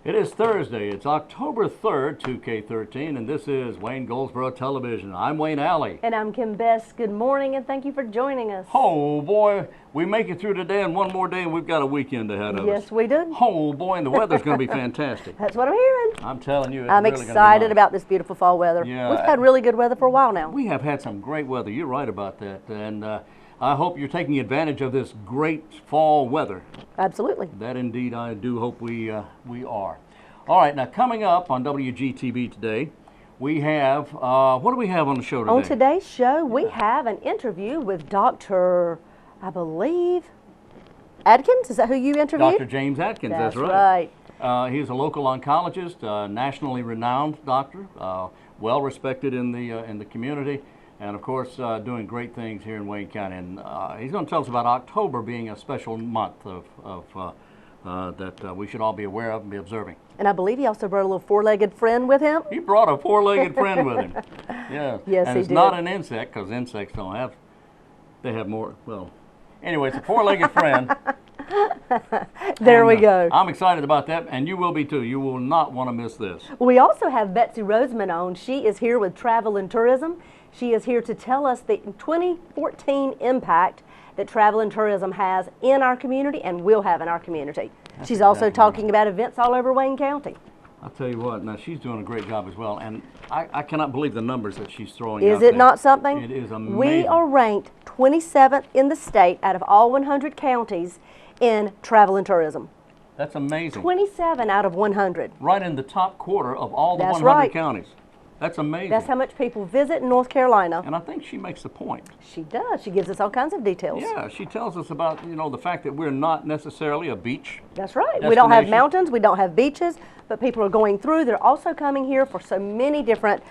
It is Thursday. It's October 3rd, 2K13, and this is Wayne Goldsboro Television. I'm Wayne Alley. And I'm Kim Best. Good morning, and thank you for joining us. Oh, boy. We make it through today and one more day, and we've got a weekend ahead of us. Yes, we do. Oh, boy, and the weather's going to be fantastic. That's what I'm hearing. I'm telling you, I'm really excited nice. about this beautiful fall weather. Yeah. We've had really good weather for a while now. We have had some great weather. You're right about that. And I hope you're taking advantage of this great fall weather. Absolutely. That indeed, I do hope we are. All right, now coming up on WGTV today, we have, what do we have on the show today? On today's show, we have an interview with Dr., I believe, Atkins. Is that who you interviewed? Dr. James Atkins, that's right. He's a local oncologist, nationally renowned doctor, well respected in the community, and of course doing great things here in Wayne County. And he's going to tell us about October being a special month that we should all be aware of and be observing. And I believe he also brought a little four-legged friend with him. He brought a four-legged friend with him. Yeah. Yes, and he it's did. not an insect, because insects don't have, they have more, well, anyway, it's a four-legged friend. There we go. I'm excited about that, and you will be too. You will not want to miss this. We also have Betsy ROSEMANN on. She is here with Travel and Tourism. She is here to tell us the 2014 impact that travel and tourism has in our community and will have in our community. She's also talking about events all over Wayne County. I'll tell you what, now she's doing a great job as well, and I cannot believe the numbers that she's throwing out Is it there. not something? It is amazing. We are ranked 27th in the state out of all 100 counties in travel and tourism. That's amazing. 27 out of 100. Right in the top quarter of all the That's 100 right. counties. That's amazing. That's how much people visit in North Carolina. And I think she makes the point. She does. She gives us all kinds of details. Yeah, she tells us about, the fact that we're not necessarily a beach. That's right. We don't have Destination. mountains, we don't have beaches, but people are going through. They're also coming here for so many different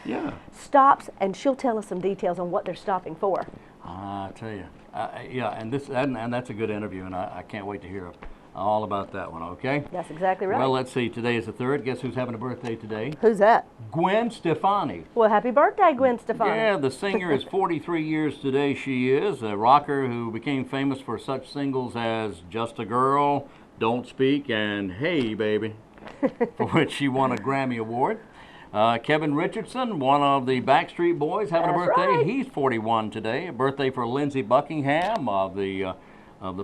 stops, and she'll tell us some details on what they're stopping for. I tell you. Yeah, and that's a good interview, and I can't wait to hear all about that one, okay? That's exactly right. Well, let's see. Today is the 3rd. Guess who's having a birthday today? Who's that? Gwen Stefani. Well, happy birthday, Gwen Stefani. Yeah, the singer is 43 years today. She is a rocker who became famous for such singles as Just a Girl, Don't Speak, and Hey Baby, for which she won a Grammy Award. Kevin Richardson, one of the Backstreet Boys, having a That's birthday. right. He's 41 today. A birthday for Lindsey Buckingham of the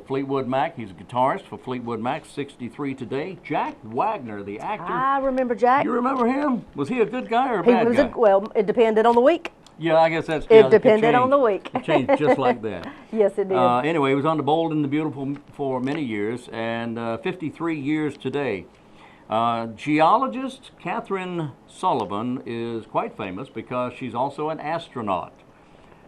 Fleetwood Mac. He's a guitarist for Fleetwood Mac, 63 today. Jack Wagner, the actor. I remember Jack. You remember him? Was he a good guy or a He bad was guy? well, it depended on the week. Yeah, I guess that's It depended on the week. It changed just like that. Yes, it did. Anyway, he was on The Bold and the Beautiful for many years, and 53 years today. Geologist Catherine Sullivan is quite famous because she's also an astronaut.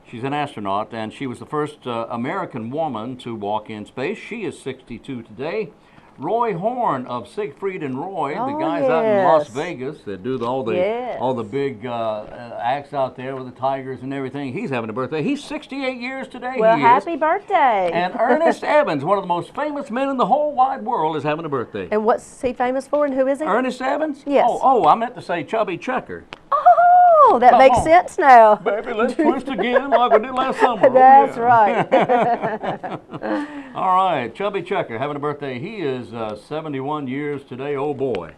She's an astronaut, and she was the first American woman to walk in space. She is 62 today. Roy Horn of Siegfried and Roy, the guys out in Las Vegas that do all the big acts out there with the tigers and everything. He's having a birthday. He's 68 years today. Well, he happy is. birthday. And Ernest Evans, one of the most famous men in the whole wide world, is having a birthday. And what's he famous for, and who is he? Ernest Evans? Yes. Oh, I meant to say Chubby Checker. Oh, that makes on. sense now. Baby, let's twist again like we did last summer. That's Oh, right. All right, Chubby Checker having a birthday. He is 71 years today. Oh, boy.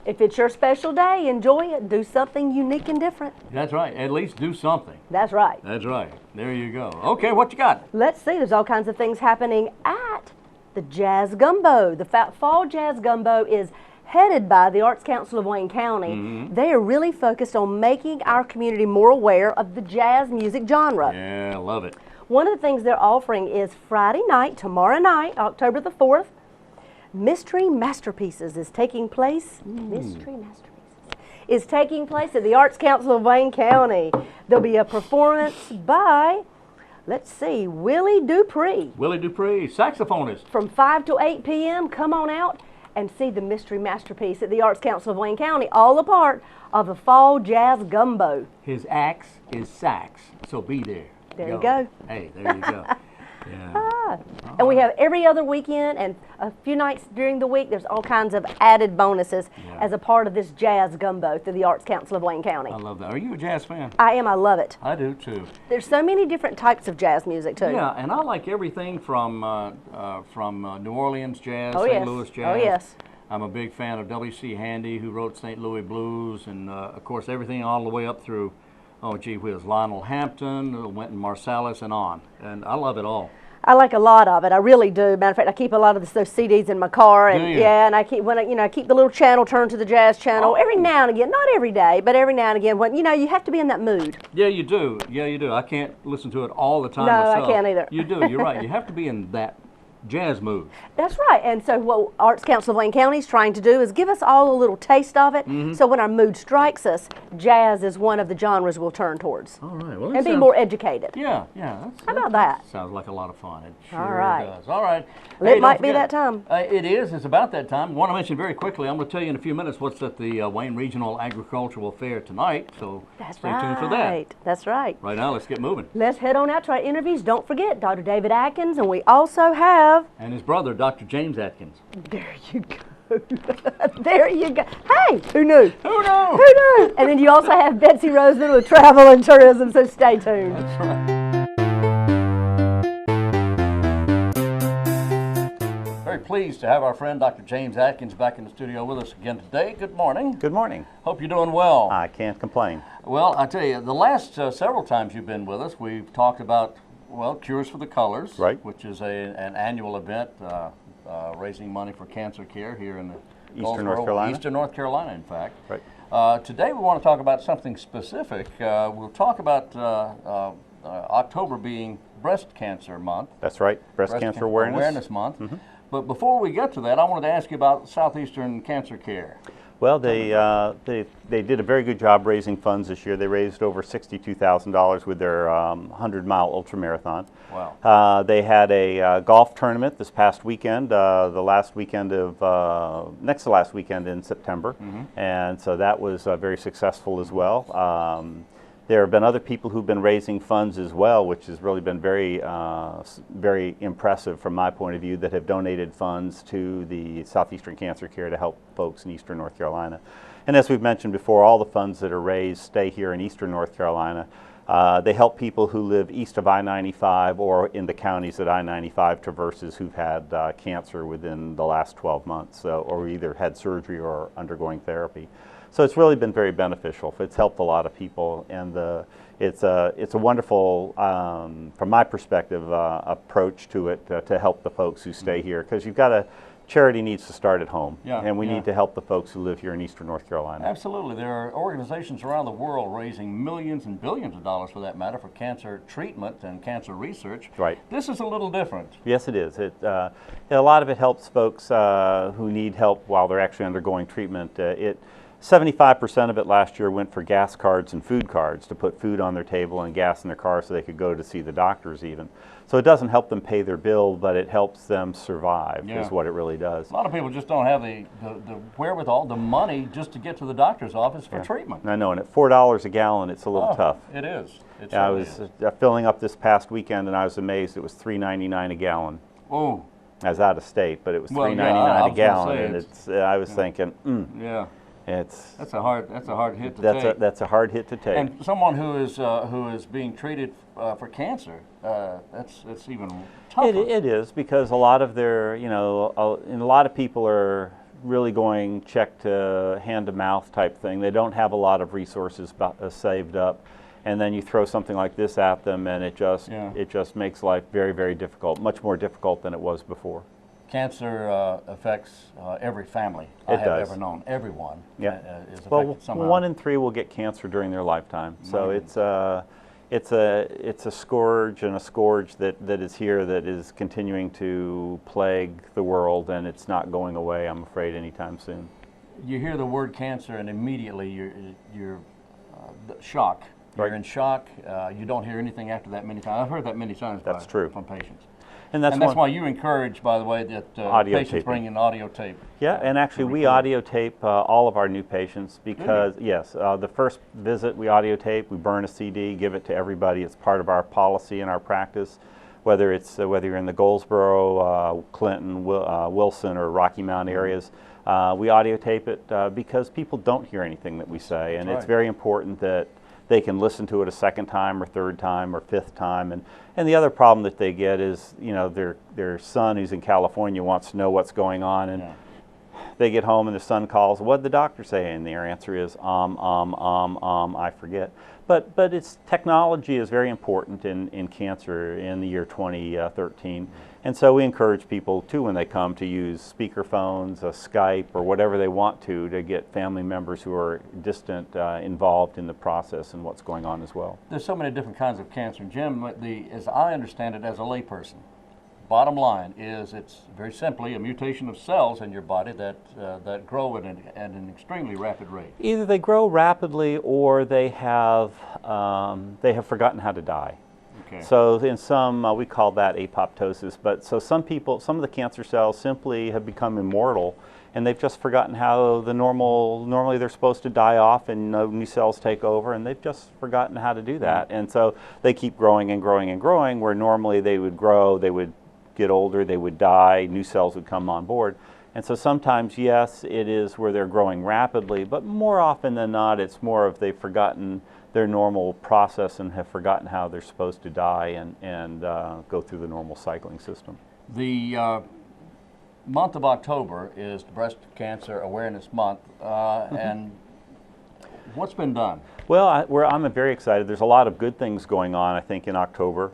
If it's your special day, enjoy it. Do something unique and different. That's right. At least do something. That's right. That's right. There you go. Okay, what you got? Let's see. There's all kinds of things happening at the Jazz Gumbo. The Fall Jazz Gumbo is headed by the Arts Council of Wayne County. They are really focused on making our community more aware of the jazz music genre. Yeah, I love it. One of the things they're offering is Friday night, tomorrow night, October the 4th, Mystery Masterpieces is taking place. Mystery Masterpieces is taking place at the Arts Council of Wayne County. There'll be a performance by, let's see, Willie Dupree. Willie Dupree, saxophonist. From 5 to 8 p.m., come on out and see the Mystery Masterpiece at the Arts Council of Wayne County, all a part of the Fall Jazz Gumbo. His axe is sax, so be there. There you go. Hey, there you go. Yeah. And we have every other weekend and a few nights during the week. There's all kinds of added bonuses as a part of this Jazz Gumbo through the Arts Council of Wayne County. I love that. Are you a jazz fan? I am. I love it. I do too. There's so many different types of jazz music too. Yeah, and I like everything from New Orleans jazz, Oh, St. yes. Louis jazz. Oh, yes. I'm a big fan of W.C. Handy, who wrote St. Louis Blues, and of course everything all the way up through, oh gee whiz, Lionel Hampton, Wynton Marsalis, and on. And I love it all. I like a lot of it. I really do. Matter of fact, I keep a lot of those CDs in my car, and yeah, and I keep I keep the little channel turned to the jazz channel every now and again. Not every day, but every now and again. When you have to be in that mood. Yeah, you do. Yeah, you do. I can't listen to it all the time. No, myself. I can't either. You do. You're right. You have to be in that jazz mood. That's right. And so what Arts Council of Wayne County is trying to do is give us all a little taste of it. So when our mood strikes us, jazz is one of the genres we'll turn towards. All right. Well, and be more educated. Yeah. How about that? Sounds like a lot of fun. It sure All right. does. All right. Well, it might be that time. It is. It's about that time. I want to mention very quickly, I'm going to tell you in a few minutes what's at the Wayne Regional Agricultural Fair tonight. So stay tuned for that. That's right. Right now, let's get moving. Let's head on out to our interviews. Don't forget Dr. David Atkins, and we also have... And his brother, Dr. James Atkins. There you go. There you go. Hey, who knew? Who knew? Who knew? And then you also have Betsy Rosemann with travel and tourism, so stay tuned. That's right. Very pleased to have our friend Dr. James Atkins back in the studio with us again today. Good morning. Good morning. Hope you're doing well. I can't complain. Well, I tell you, the last several times you've been with us, we've talked about, well, Cures for the Colors, right, which is an annual event raising money for cancer care here in the Eastern North Carolina. Eastern North Carolina, in fact. Right. Today we want to talk about something specific. We'll talk about October being Breast Cancer Month. That's right, Breast Cancer Awareness Month. But before we get to that, I wanted to ask you about Southeastern Cancer Care. Well, they did a very good job raising funds this year. They raised over $62,000 with their 100-mile ultramarathon. Wow. They had a golf tournament this past weekend, the last weekend of, next to last weekend in September. And so that was very successful as well. There have been other people who've been raising funds as well, which has really been very, very impressive from my point of view, that have donated funds to the Southeastern Cancer Care to help folks in Eastern North Carolina. And as we've mentioned before, all the funds that are raised stay here in Eastern North Carolina. They help people who live east of I-95 or in the counties that I-95 traverses who've had cancer within the last 12 months, or either had surgery or undergoing therapy. So it's really been very beneficial. It's helped a lot of people, and it's a wonderful, from my perspective, approach to it to help the folks who stay here, because charity needs to start at home, and we need to help the folks who live here in Eastern North Carolina. Absolutely. There are organizations around the world raising millions and billions of dollars, for that matter, for cancer treatment and cancer research. Right. This is a little different. Yes, it is. A lot of it helps folks who need help while they're actually undergoing treatment. 75% of it last year went for gas cards and food cards, to put food on their table and gas in their car so they could go to see the doctors even. So it doesn't help them pay their bill, but it helps them survive, is what it really does. A lot of people just don't have the wherewithal, the money, just to get to the doctor's office for treatment. I know, and at $4 a gallon, it's a little tough. It is. I was filling up this past weekend, and I was amazed. It was $3.99 a gallon. Oh. I was out of state, but it was $3.99 a gallon, and I was thinking, Yeah. That's a hard hit to take. That's a hard hit to take. And someone who is being treated for cancer, it's even tougher. It is, because a lot of and a lot of people are really going check to hand to mouth type thing. They don't have a lot of resources saved up, and then you throw something like this at them, and it just makes life very, very difficult, much more difficult than it was before. Cancer affects every family I have ever known. Everyone is affected somehow. 1 in 3 will get cancer during their lifetime. So it's a scourge, and a scourge that is here, that is continuing to plague the world, and it's not going away, I'm afraid, anytime soon. You hear the word cancer, and immediately you're shocked. You're in shock. You don't hear anything after that many times. I've heard that many times. That's true. From patients. And that's why you encourage, by the way, that patients bring in audio tape. Yeah, and actually we audio tape all of our new patients, because, the first visit we audio tape, we burn a CD, give it to everybody. It's part of our policy and our practice, whether you're in the Goldsboro, Clinton, Wilson, or Rocky Mount areas. We audio tape it because people don't hear anything that we say, and it's very important that they can listen to it a second time or third time or fifth time. And the other problem that they get is, their son who's in California wants to know what's going on, and they get home and their son calls, "What did the doctor say?" And their answer is, I forget. But it's technology is very important in cancer in the year 2013. And so we encourage people too, when they come, to use speakerphones, Skype, or whatever they want to get family members who are distant involved in the process and what's going on as well. There's so many different kinds of cancer. Jim, as I understand it as a layperson, bottom line is it's very simply a mutation of cells in your body that grow at an extremely rapid rate. Either they grow rapidly or they have forgotten how to die. Okay. So in some, we call that apoptosis, but so some of the cancer cells simply have become immortal, and they've just forgotten how normally they're supposed to die off and new cells take over, and they've just forgotten how to do that. And so they keep growing and growing and growing, where normally they would grow, they would get older, they would die, new cells would come on board. And so sometimes, yes, it is where they're growing rapidly, but more often than not, it's more of they've forgotten their normal process and have forgotten how they're supposed to die and go through the normal cycling system. The month of October is Breast Cancer Awareness Month, and what's been done? Well, I'm very excited. There's a lot of good things going on, I think, in October.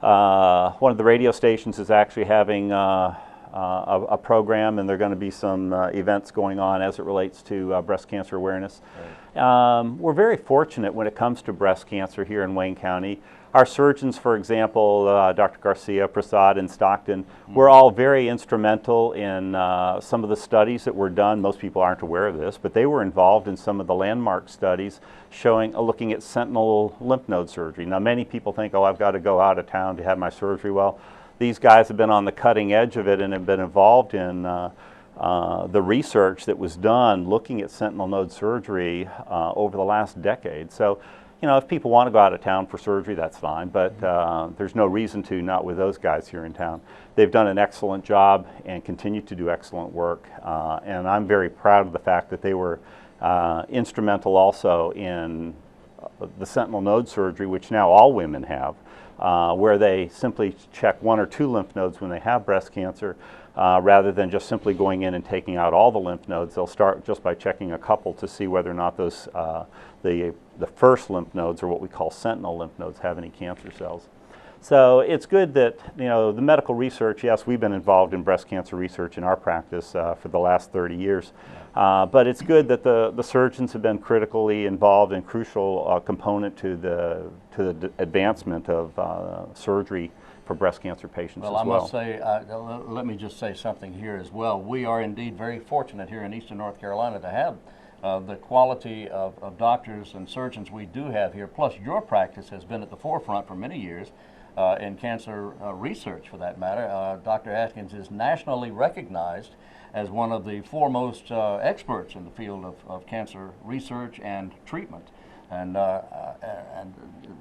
One of the radio stations is actually having a program, and there are going to be some events going on as it relates to breast cancer awareness. Right. We're very fortunate when it comes to breast cancer here in Wayne County. Our surgeons, for example, Dr. Garcia, Prasad, and Stockton, were all very instrumental in some of the studies that were done. Most people aren't aware of this, but they were involved in some of the landmark studies looking at sentinel lymph node surgery. Now, many people think, oh, I've got to go out of town to have my surgery. Well, these guys have been on the cutting edge of it and have been involved in the research that was done looking at sentinel node surgery over the last decade. So, you know, if people want to go out of town for surgery, that's fine, but there's no reason to, not with those guys here in town. They've done an excellent job and continue to do excellent work, and I'm very proud of the fact that they were instrumental also in the sentinel node surgery, which now all women have, where they simply check 1 or 2 lymph nodes when they have breast cancer, rather than just simply going in and taking out all the lymph nodes. They'll start just by checking a couple to see whether or not those the first lymph nodes, or what we call sentinel lymph nodes, have any cancer cells. So it's good that, you know, the medical research, yes, we've been involved in breast cancer research in our practice for the last 30 years, but it's good that the surgeons have been critically involved and crucial component to the advancement of surgery for breast cancer patients as well. Well, I must say, let me just say something here as well. We are indeed very fortunate here in Eastern North Carolina to have the quality of doctors and surgeons we do have here. Plus, your practice has been at the forefront for many years in cancer research, for that matter. Dr. Atkins is nationally recognized as one of the foremost experts in the field of cancer research and treatment, and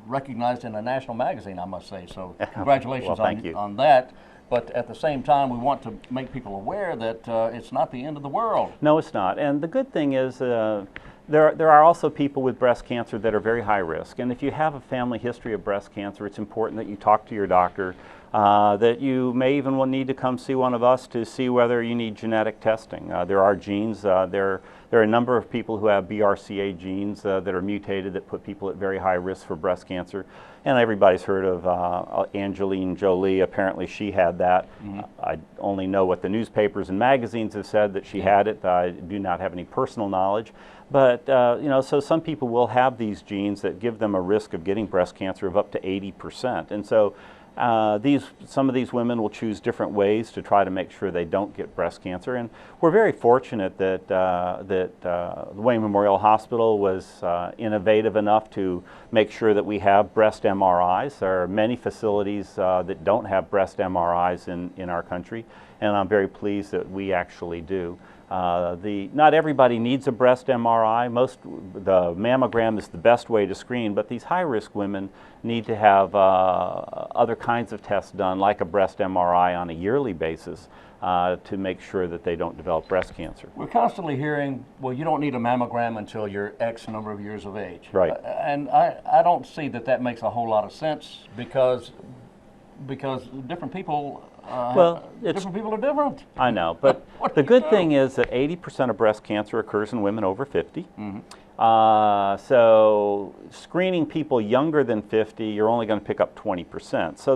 recognized in a national magazine, I must say. So congratulations on that. But at the same time, we want to make people aware that it's not the end of the world. No, it's not. And the good thing is there are also people with breast cancer that are very high risk. And if you have a family history of breast cancer, it's important that you talk to your doctor, that you may even need to come see one of us to see whether you need genetic testing. There are genes. There are a number of people who have BRCA genes that are mutated that put people at very high risk for breast cancer. And everybody's heard of Angelina Jolie. Apparently she had that. I only know what the newspapers and magazines have said, that she had it. I do not have any personal knowledge. But, you know, so some people will have these genes that give them a risk of getting breast cancer of up to 80%. And so some of these women will choose different ways to try to make sure they don't get breast cancer. And we're very fortunate that the Wayne Memorial Hospital was innovative enough to make sure that we have breast MRIs. There are many facilities that don't have breast MRIs in our country, and I'm very pleased that we actually do. Not everybody needs a breast MRI. The mammogram is the best way to screen, but these high-risk women need to have other kinds of tests done, like a breast MRI on a yearly basis, to make sure that they don't develop breast cancer. We're constantly hearing, well, you don't need a mammogram until you're X number of years of age. Right. And I don't see that makes a whole lot of sense, because different people Well, different people are different. I know, but What the do you good do? thing is that 80% of breast cancer occurs in women over 50. Mm-hmm. So screening people younger than 50, you're only going to pick up 20%. So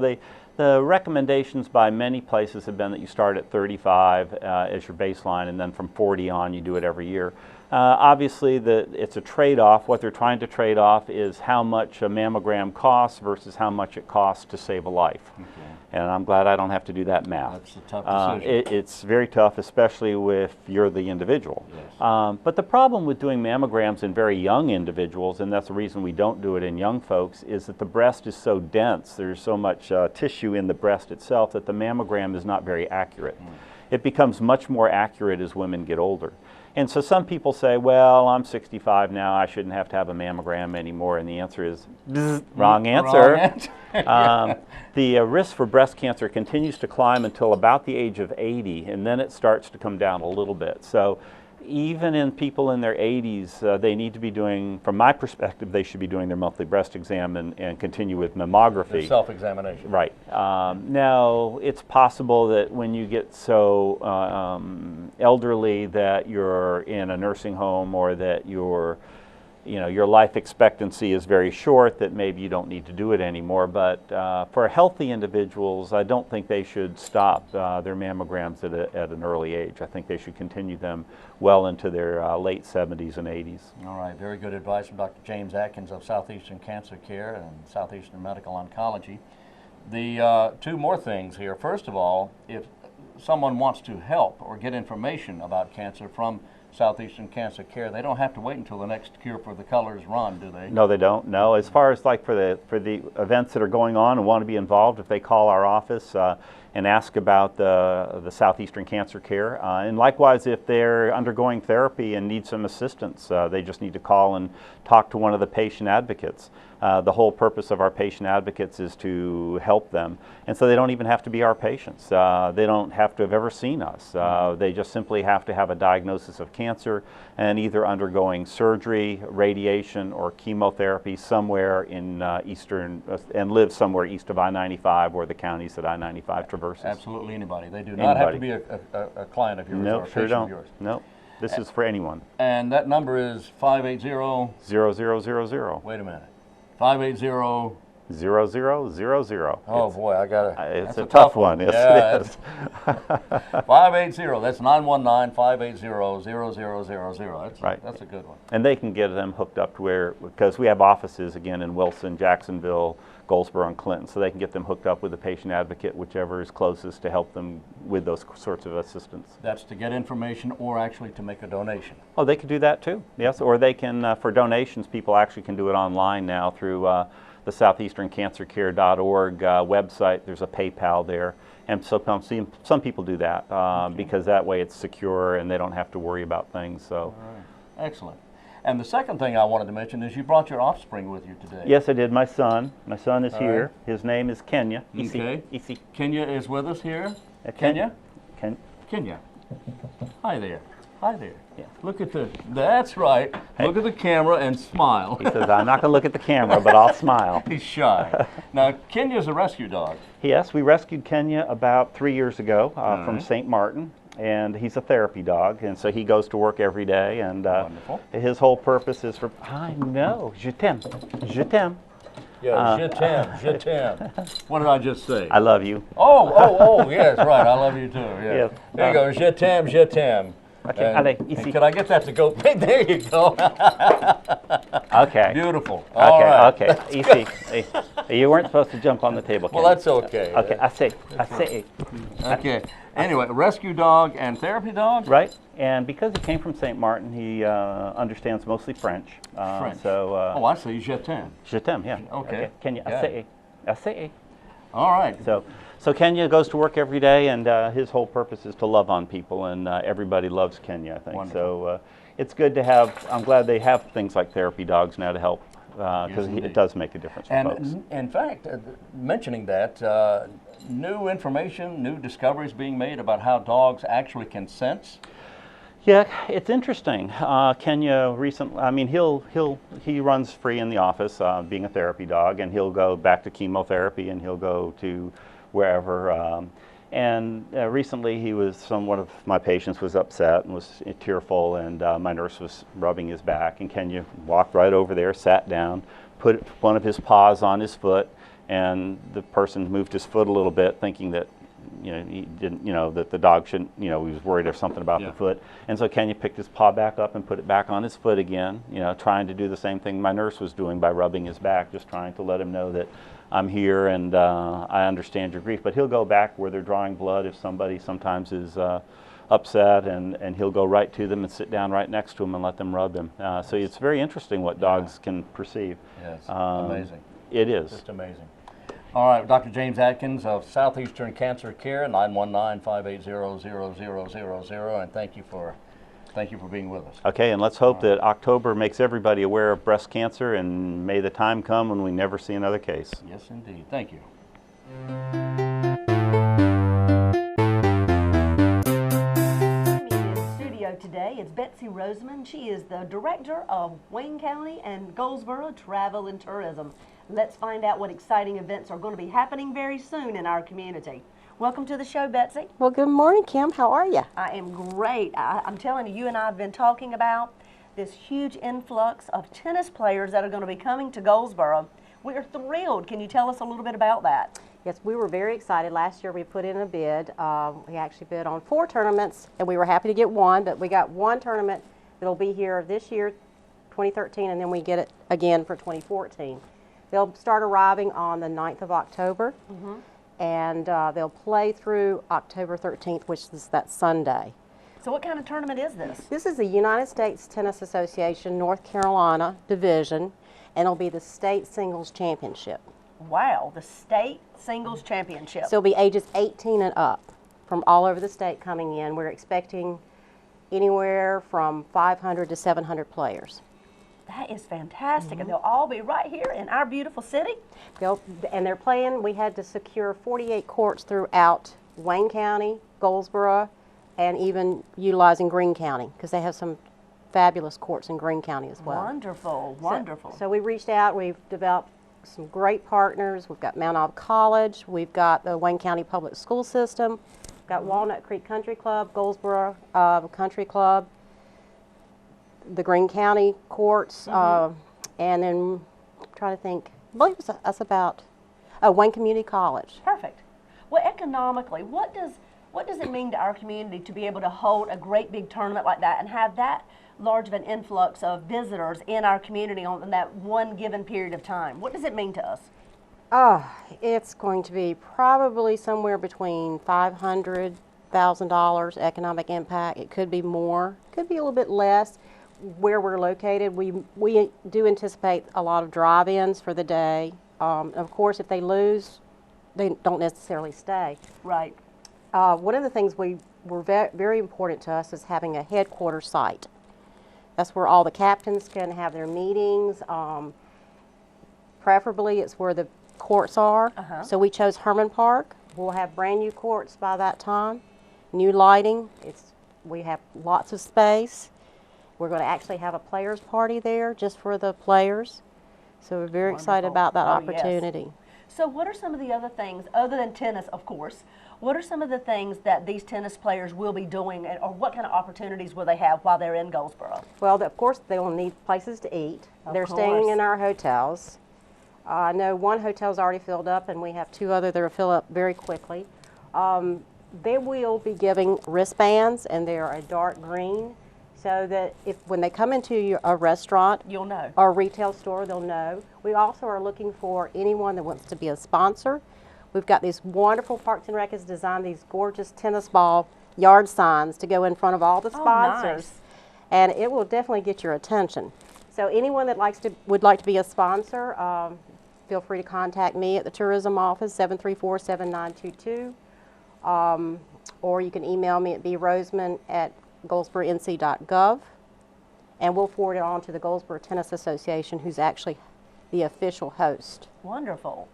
the recommendations by many places have been that you start at 35 as your baseline, and then from 40 on you do it every year. Obviously, it's a trade-off. What they're trying to trade off is how much a mammogram costs versus how much it costs to save a life. Okay. And I'm glad I don't have to do that math. That's a tough decision. It's very tough, especially if you're the individual. Yes. But the problem with doing mammograms in very young individuals, and that's the reason we don't do it in young folks, is that the breast is so dense, there's so much tissue in the breast itself that the mammogram is not very accurate. It becomes much more accurate as women get older. And so some people say, well, I'm 65 now, I shouldn't have to have a mammogram anymore. And the answer is, wrong answer. Wrong answer. The risk for breast cancer continues to climb until about the age of 80, and then it starts to come down a little bit. So even in people in their 80s, they need to be doing, from my perspective, they should be doing their monthly breast exam and continue with mammography. Self-examination. Right. Now, it's possible that when you get so elderly that you're in a nursing home or that your life expectancy is very short, that maybe you don't need to do it anymore. But for healthy individuals, I don't think they should stop their mammograms at an early age. I think they should continue them well into their late 70s and 80s. All right, very good advice from Dr. James Atkins of Southeastern Cancer Care and Southeastern Medical Oncology. The two more things here. First of all, if someone wants to help or get information about cancer from Southeastern Cancer Care, they don't have to wait until the next Cure for the Colors run, do they? No, they don't. No, as far as like for the events that are going on and want to be involved, if they call our office and ask about the Southeastern Cancer Care, and likewise if they're undergoing therapy and need some assistance, they just need to call and talk to one of the patient advocates. The whole purpose of our patient advocates is to help them, and so they don't even have to be our patients. They don't have to have ever seen us. They just simply have to have a diagnosis of cancer and either undergoing surgery, radiation, or chemotherapy somewhere in eastern, and live somewhere east of I-95 or the counties that I-95 traverses. Absolutely anybody. They do not have to be a client of yours or a patient of yours. No, this is for anyone. And that number is 580... 0000. Wait a minute. 580... 0000. Oh boy, I got it. It's a tough one. Yes, Yeah, it is. 580. That's 919-580-0000. That's Right. That's a good one. And they can get them hooked up to where, because we have offices again in Wilson, Jacksonville, Goldsboro, and Clinton, so they can get them hooked up with a patient advocate, whichever is closest to help them with those sorts of assistance. That's to get information or actually to make a donation. Oh, they could do that too. Yes, or they can for donations. People actually can do it online now through the SoutheasternCancerCare.org website. There's a PayPal there, and so some people do that because that way it's secure and they don't have to worry about things. So, All right. Excellent. And the second thing I wanted to mention is you brought your offspring with you today. yes, I did. My son is All here. right. His name is Kenya. Okay. Isi. Kenya is with us here. Kenya. Kenya. Hi there. Hi there. Yeah. Look at that's right. Hey. Look at the camera and smile. He says, I'm not going to look at the camera, but I'll smile. He's shy. Now, Kenya's a rescue dog. Yes, we rescued Kenya about 3 years ago from right. St. Martin, and he's a therapy dog, and so he goes to work every day, and Wonderful. his whole purpose is for, I know, je t'aime, je t'aime. Yeah, je t'aime, je t'aime. What did I just say? I love you. Oh, yes, right. I love you too. Yeah. Yes. There you go. Je t'aime, je t'aime. Okay, And- allez, and ici. could I get that to go? There you go. Okay. Beautiful. All right. Okay, easy. You weren't supposed to jump on the table, Well, Kenya. that's okay. Okay, I say. Okay. Anyway, rescue dog and therapy dog? Right, and because he came from St. Martin, he understands mostly French. French. So, Oh, I see. Je t'aime. je t'aime, yeah. Okay. Kenya, Got it. I say. All right. So Kenya goes to work every day, and his whole purpose is to love on people, and everybody loves Kenya, I think. Wonderful. So it's good to have, I'm glad they have things like therapy dogs now to help, because indeed. it does make a difference for folks. And in fact, mentioning that, new information, new discoveries being made about how dogs actually can sense. Yeah, it's interesting. Kenya recently, I mean, he runs free in the office, being a therapy dog, and he'll go back to chemotherapy, and he'll go to wherever. And recently one of my patients was upset and was tearful, and my nurse was rubbing his back, and Kenya walked right over there, sat down, put one of his paws on his foot, and the person moved his foot a little bit, thinking that he didn't, that the dog shouldn't, he was worried or something about the foot. And so Kenya picked his paw back up and put it back on his foot again, trying to do the same thing my nurse was doing by rubbing his back, just trying to let him know that I'm here and I understand your grief. But he'll go back where they're drawing blood if somebody sometimes is upset, and he'll go right to them and sit down right next to him and let them rub him. So it's very interesting what dogs can perceive. Yes, amazing. It is. Just amazing. All right, Dr. James Atkins of Southeastern Cancer Care, 919-580-0000, and thank you for being with us. Okay, and let's hope that October makes everybody aware of breast cancer, and may the time come when we never see another case. Yes, indeed. Thank you. In the studio today, it's Betsy Rosemann. She is the Director of Wayne County and Goldsboro Travel and Tourism. Let's find out what exciting events are going to be happening very soon in our community. Welcome to the show, Betsy. Well, good morning, Kim. How are you? I am great. I'm telling you, you and I have been talking about this huge influx of tennis players that are going to be coming to Goldsboro. We are thrilled. Can you tell us a little bit about that? Yes, we were very excited. Last year we put in a bid. We actually bid on 4 tournaments, and we were happy to get one, but we got one tournament that'll be here this year, 2013, and then we get it again for 2014. They'll start arriving on the 9th of October, and they'll play through October 13th, which is that Sunday. So what kind of tournament is this? This is the United States Tennis Association North Carolina Division, and it'll be the State Singles Championship. Wow, the State Singles Championship. So it'll be ages 18 and up from all over the state coming in. We're expecting anywhere from 500 to 700 players. That is fantastic, and they'll all be right here in our beautiful city. And they're playing, we had to secure 48 courts throughout Wayne County, Goldsboro, and even utilizing Greene County, because they have some fabulous courts in Greene County as well. Wonderful, wonderful. So we reached out, we've developed some great partners. We've got Mount Olive College, we've got the Wayne County Public School System, we've got Walnut Creek Country Club, Goldsboro Country Club, the Greene County courts, and then I'm trying to think, I believe that's about Wayne Community College. Perfect. Well, economically, what does it mean to our community to be able to hold a great big tournament like that and have that large of an influx of visitors in our community on that one given period of time? What does it mean to us? It's going to be probably somewhere between $500,000 economic impact. It could be more, could be a little bit less. Where we're located, we do anticipate a lot of drive-ins for the day. Of course, if they lose, they don't necessarily stay. Right. One of the things were very important to us is having a headquarters site. That's where all the captains can have their meetings. Preferably, it's where the courts are. So we chose Herman Park. We'll have brand new courts by that time. New lighting. We have lots of space. We're going to actually have a players' party there just for the players. So we're very excited about that opportunity. Yes. So what are some of the other things, other than tennis, of course, what are some of the things that these tennis players will be doing, or what kind of opportunities will they have while they're in Goldsboro? Well, of course, they will need places to eat. They're staying in our hotels. I know one hotel's already filled up, and we have 2 other that will fill up very quickly. They will be giving wristbands, and they are a dark green, so that when they come into a restaurant, you'll know, or retail store, they'll know. We also are looking for anyone that wants to be a sponsor. We've got these wonderful Parks and Rec has designed these gorgeous tennis ball yard signs to go in front of all the sponsors, and it will definitely get your attention. So anyone that would like to be a sponsor, feel free to contact me at the tourism office, 734-7922, or you can email me at brosemann@goldsboronc.gov, and we'll forward it on to the Goldsboro Tennis Association, who's actually the official host. Wonderful.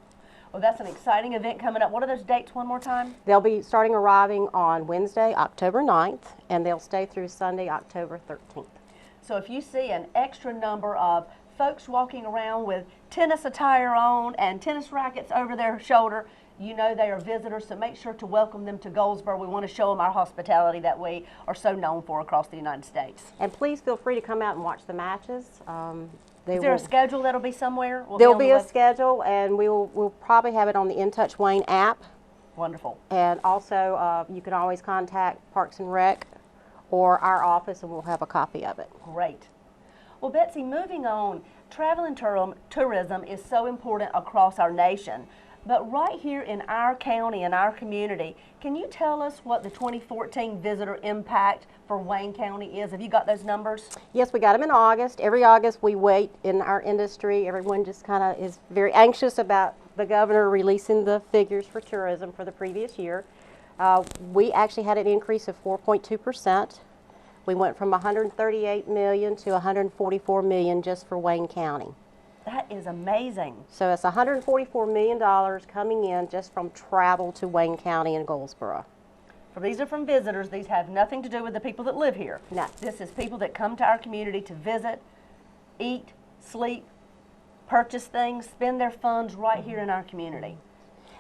Well, that's an exciting event coming up. What are those dates one more time? They'll be arriving on Wednesday, October 9th, and they'll stay through Sunday, October 13th. So if you see an extra number of folks walking around with tennis attire on and tennis rackets over their shoulder, You know they are visitors, so make sure to welcome them to Goldsboro. We want to show them our hospitality that we are so known for across the United States. And please feel free to come out and watch the matches. Is there a schedule that'll be somewhere? There'll be a schedule, and we'll probably have it on the In Touch Wayne app. Wonderful. And also, you can always contact Parks and Rec or our office, and we'll have a copy of it. Great. Well, Betsy, moving on, travel and tourism is so important across our nation. But right here in our county, in our community, can you tell us what the 2014 visitor impact for Wayne County is? Have you got those numbers? Yes, we got them in August. Every August we wait in our industry. Everyone just kind of is very anxious about the governor releasing the figures for tourism for the previous year. We actually had an increase of 4.2%. We went from 138 million to 144 million just for Wayne County. That is amazing. So it's $144 million coming in just from travel to Wayne County and Goldsboro. These are from visitors. These have nothing to do with the people that live here. No. This is people that come to our community to visit, eat, sleep, purchase things, spend their funds right here in our community.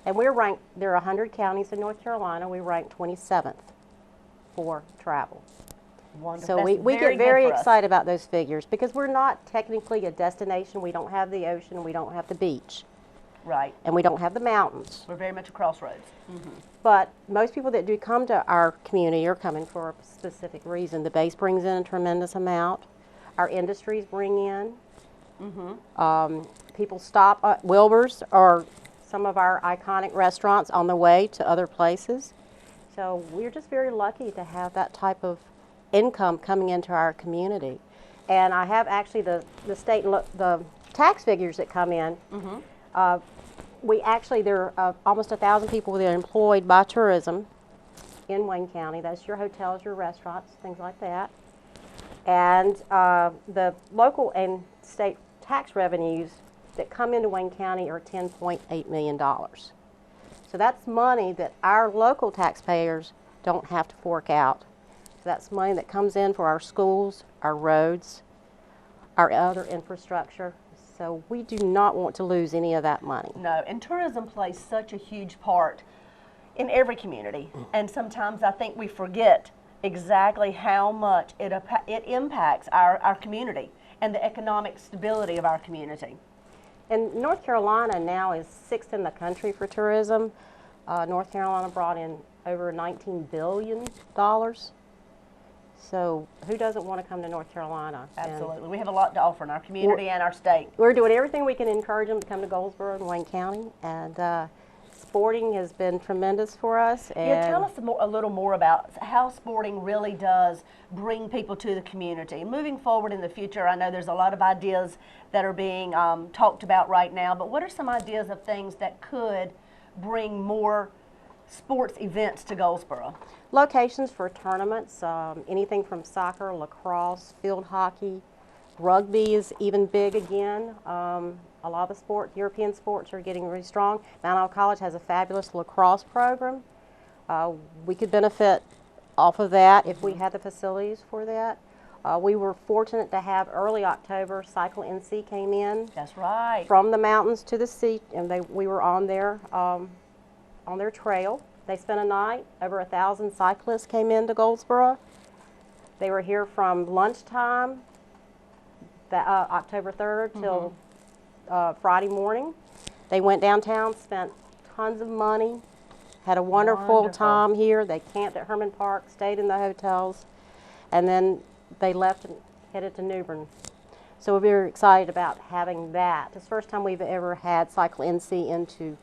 And we're ranked, there are 100 counties in North Carolina. We rank 27th for travel. Wonderful. So we get very excited about those figures because we're not technically a destination. We don't have the ocean, we don't have the beach. Right. And we don't have the mountains. We're very much a crossroads. But most people that do come to our community are coming for a specific reason. The base brings in a tremendous amount. Our industries bring in. People stop at Wilbur's or some of our iconic restaurants on the way to other places. So we're just very lucky to have that type of income coming into our community. And I have actually the state, the tax figures that come in. We actually, there are almost 1,000 people that are employed by tourism in Wayne County. That's your hotels, your restaurants, things like that. And the local and state tax revenues that come into Wayne County are $10.8 million. So that's money that our local taxpayers don't have to fork out. So that's money that comes in for our schools, our roads, our other infrastructure. So we do not want to lose any of that money. No, and tourism plays such a huge part in every community. And sometimes I think we forget exactly how much it impacts our community and the economic stability of our community. And North Carolina now is 6th in the country for tourism. North Carolina brought in over $19 billion. So who doesn't want to come to North Carolina? Absolutely. And we have a lot to offer in our community and our state. We're doing everything we can encourage them to come to Goldsboro and Wayne County. And sporting has been tremendous for us. And yeah, tell us a little more about how sporting really does bring people to the community. Moving forward in the future, I know there's a lot of ideas that are being talked about right now, but what are some ideas of things that could bring more sports events to Goldsboro? Locations for tournaments, anything from soccer, lacrosse, field hockey, rugby is even big again. A lot of the European sports are getting really strong. Mount Olive College has a fabulous lacrosse program. We could benefit off of that if we had the facilities for that. We were fortunate to have early October, Cycle NC came in. That's right. From the mountains to the sea, and we were on their trail. They spent a night. Over 1,000 cyclists came into Goldsboro. They were here from lunchtime, October 3rd, till Friday morning. They went downtown, spent tons of money, had a wonderful time here. They camped at Herman Park, stayed in the hotels, and then they left and headed to New Bern. So we're very excited about having that. It's the first time we've ever had Cycle NC into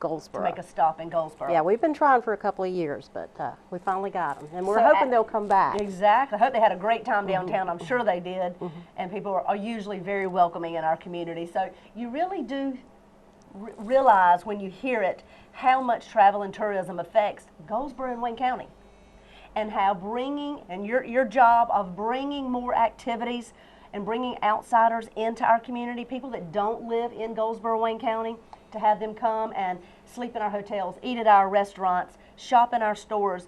Goldsboro. To make a stop in Goldsboro. Yeah, we've been trying for a couple of years, but we finally got them. And we're hoping they'll come back. Exactly. I hope they had a great time downtown. I'm sure they did. And people are usually very welcoming in our community. So you really do realize when you hear it how much travel and tourism affects Goldsboro and Wayne County. And how your job of bringing more activities and bringing outsiders into our community, people that don't live in Goldsboro, Wayne County, to have them come and sleep in our hotels, eat at our restaurants, shop in our stores,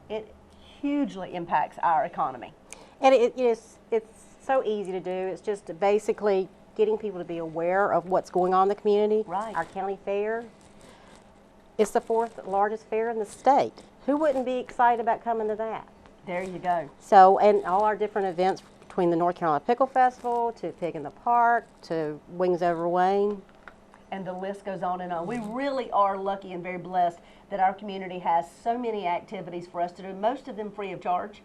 it hugely impacts our economy. And it's so easy to do. It's just basically getting people to be aware of what's going on in the community. Right. Our county fair. It's the 4th largest fair in the state. Who wouldn't be excited about coming to that? There you go. So, and all our different events between the North Carolina Pickle Festival to Pig in the Park to Wings Over Wayne. And the list goes on and on. We really are lucky and very blessed that our community has so many activities for us to do, most of them free of charge.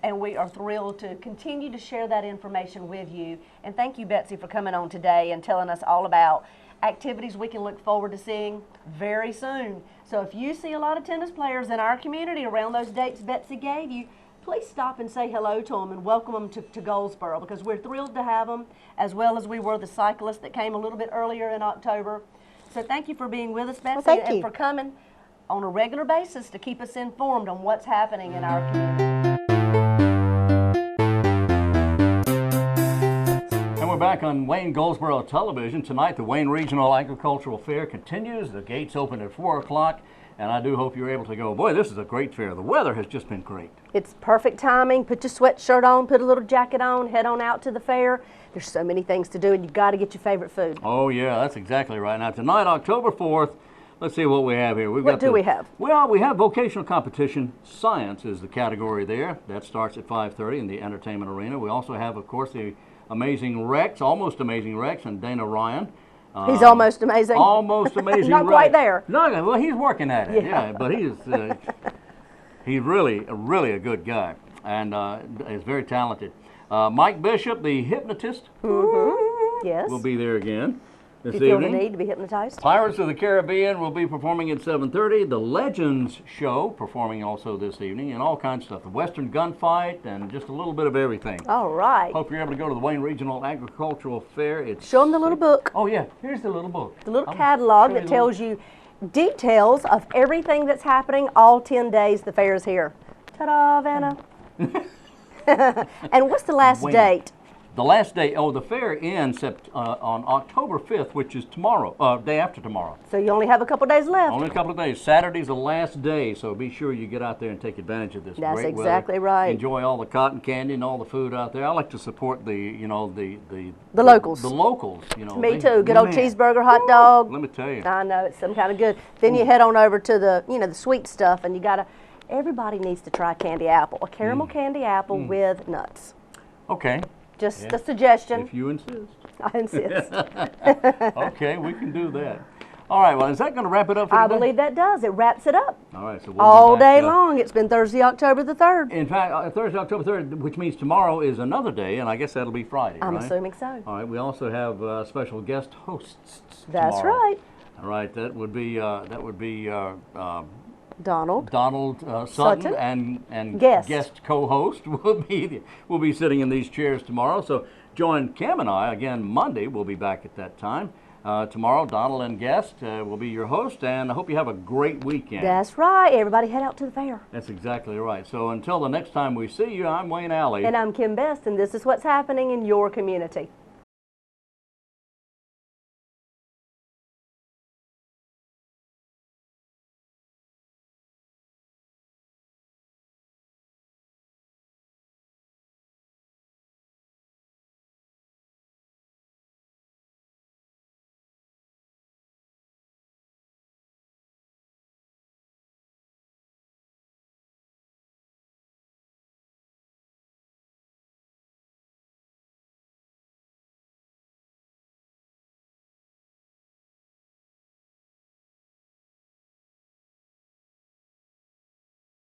And we are thrilled to continue to share that information with you. And thank you, Betsy, for coming on today and telling us all about activities we can look forward to seeing very soon. So if you see a lot of tennis players in our community around those dates Betsy gave you, please stop and say hello to them and welcome them to Goldsboro, because we're thrilled to have them, as well as we were the cyclists that came a little bit earlier in October. So thank you for being with us, Betsy, thank and you. for coming on a regular basis to keep us informed on what's happening in our community. And we're back on Wayne Goldsboro Television. Tonight, the Wayne Regional Agricultural Fair continues. The gates open at 4 o'clock, and I do hope you're able to go. Boy, this is a great fair. The weather has just been great. It's perfect timing. Put your sweatshirt on, put a little jacket on, head on out to the fair. There's so many things to do, and you've got to get your favorite food. Oh, yeah, that's exactly right. Now, tonight, October 4th, let's see what we have here. What do we have? Well, we have vocational competition. Science is the category there. That starts at 5:30 in the entertainment arena. We also have, of course, the Amazing Rex, Almost Amazing Rex, and Dana Ryan. He's almost amazing. Almost Amazing Not Rex. quite there. No, well, he's working at it. Yeah. Yeah, but he's really a good guy, and is very talented. Mike Bishop, the hypnotist, Yes. will be there again this If you feel the evening. need to be hypnotized. Pirates of the Caribbean will be performing at 7:30. The Legends Show performing also this evening, and all kinds of stuff. The Western Gunfight and just a little bit of everything. All right. Hope you're able to go to the Wayne Regional Agricultural Fair. It's Show them the little book, Oh yeah, here's the little book. the little I'll catalog show you that the tells you details of everything that's happening all 10 days the fair is here. Ta-da, Vanna. And what's the last Wayne. date? The last day, the fair ends on October 5th, which is tomorrow, day after tomorrow. So you only have a couple days left. Only a couple of days. Saturday's the last day, so be sure you get out there and take advantage of this That's great exactly weather. right. Enjoy all the cotton candy and all the food out there. I like to support the locals. The locals, Me they- too. Good old man, cheeseburger, hot dog. Let me tell you. I know, it's some kind of good. Then you head on over to the, the sweet stuff, and you gotta, everybody needs to try candy apple. A caramel candy apple with nuts. Okay, Just a suggestion. if you insist. I insist. Okay, we can do that. All right, well, is that going to wrap it up for I today? believe that does. It wraps it up. All right, so we'll be All back, day long. It's been Thursday, October the 3rd. In fact, Thursday, October 3rd, which means tomorrow is another day, and I guess that'll be Friday, I'm right? assuming so. All right, we also have special guest hosts That's tomorrow. right. All right, that would be Donald. Donald Sutton. Sutton and Guest. co-host will be sitting in these chairs tomorrow. So join Cam and I again Monday. We'll be back at that time. Tomorrow, Donald and Guest will be your host, and I hope you have a great weekend. That's right. Everybody head out to the fair. That's exactly right. So until the next time we see you, I'm Wayne Alley. And I'm Kim Best, and this is what's happening in your community.